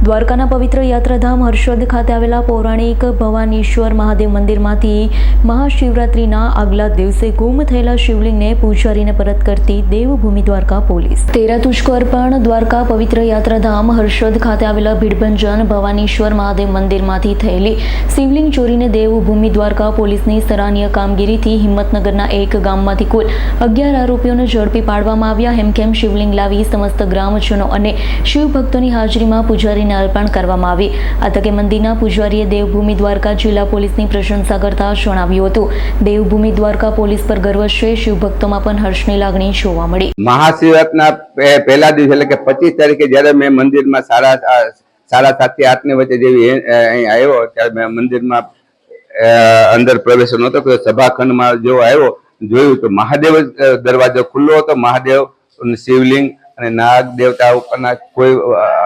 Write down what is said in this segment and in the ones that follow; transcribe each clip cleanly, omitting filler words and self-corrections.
દ્વારકાના પવિત્ર યાત્રાધામ હર્ષદ ખાતે આવેલા પૌરાણિક ભવાનીશ્વર મહાદેવ મંદિરમાંથી મહાશિવરાત્રિના આગલા દિવસે ગુમ થયેલા શિવલિંગને પૂજારીને પરત કરતી દેવભૂમિ દ્વારકા પોલીસ. તેરા તુજકો અર્પણ. દ્વારકા પવિત્ર યાત્રાધામ હર્ષદ ખાતે આવેલા ભીડભંજન ભવાનીશ્વર મહાદેવ મંદિરમાંથી થયેલી શિવલિંગ ચોરીને દેવભૂમિ દ્વારકા પોલીસની સરાહનીય કામગીરીથી હિંમતનગરના એક ગામમાંથી કુલ 11 આરોપીઓને ઝડપી પાડવામાં આવ્યા. હેમખેમ શિવલિંગ લાવી સમસ્ત ગ્રામજનો અને શિવભક્તોની હાજરીમાં પૂજારીને અર્પણ કરવામાં આવી. આ તકે મંદિરના પૂજારીએ દેવભૂમિ દ્વારકા જિલ્લા પોલીસની પ્રશંસા કરતા જણાવ્યું હતું, દેવભૂમિ દ્વારકા પોલીસ પર ગર્વ છે. શિવભક્તોમાં પણ હર્ષની લાગણી જોવા મળી. મહાશિવરાત્રિના પહેલા દિવસે એટલે કે 25 તારીખે જ્યારે મેં મંદિરમાં સાડા 7 થી 8 ની વચ્ચે જેવી અહીં આવ્યો ત્યારે મેં મંદિરમાં અંદર પ્રવેશ નહોતો કર્યો. સભાખંડમાં જો આવ્યો જોયું તો મહાદેવ દરવાજો ખુલ્લો હતો. મહાદેવ શિવલિંગ અને નાગ દેવતા ઉપરના કોઈ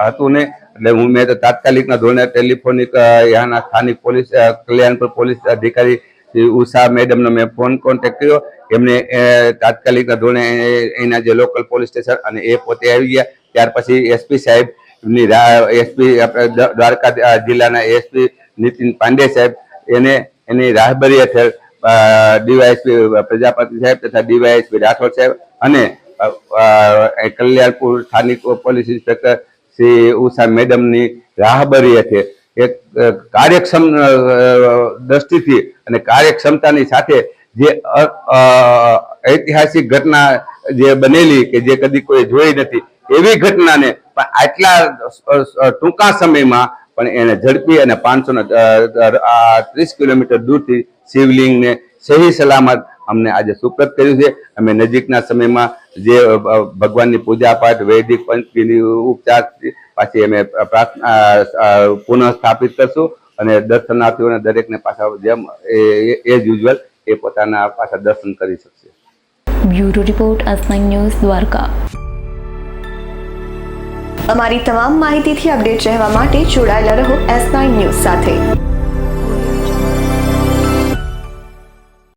હતું નહીં. એટલે મેં તો તાત્કાલિકના ધોરણે ટેલિફોનિક ત્યાંના સ્થાનિક પોલીસ કલ્યાણપુર પોલીસ અધિકારી શ્રી ઉષા મેડમનો મેં ફોન કોન્ટેક્ટ કર્યો. એમને તાત્કાલિકના ધોરણે એના જે લોકલ પોલીસ સ્ટેશન અને એ પોતે આવી ગયા. ત્યાર પછી એસપી સાહેબ એસપી દ્વારકા જિલ્લાના એસપી નીતિન પાંડે સાહેબ એની રાહબરી હેઠળ ડીવાયએસપી પ્રજાપતિ સાહેબ તથા ડીવાયએસપી રાઠોડ સાહેબ અને કલ્યાણપુર સ્થાનિક પોલીસ ઇન્સ્પેક્ટર શ્રી ઉષા મેડમની રાહબરી હેઠળ એક કાર્યક્ષમ દ્રષ્ટિથી અને કાર્યક્ષમતાની સાથે જે ઐતિહાસિક ઘટના જે બનેલી કે જે કદી કોઈ જોઈ નથી એવી ઘટનાને પણ આટલા ટૂંકા સમયમાં પણ એને ઝડપી અને 530 કિલોમીટર દૂરથી શિવલિંગને સહી સલામત અમને આજે સુપ્રત કર્યું છે. અમે નજીકના સમયમાં જે ભગવાનની પૂજા પાઠ વૈદિક પંચની ઉપચાર પાછી અમે પ્રાર્થના પુનઃ સ્થાપિત કરશું અને દર્શનાર્થીઓને દરેકને પાછા જેમ એ યુઝ્યુઅલ એ પોતાના પાછા દર્શન કરી શકશે. Bureau report S9 news Dwarka. અમારી તમામ માહિતીથી અપડેટ રહેવા માટે જોડાયેલા રહો S9 ન્યૂઝ સાથે.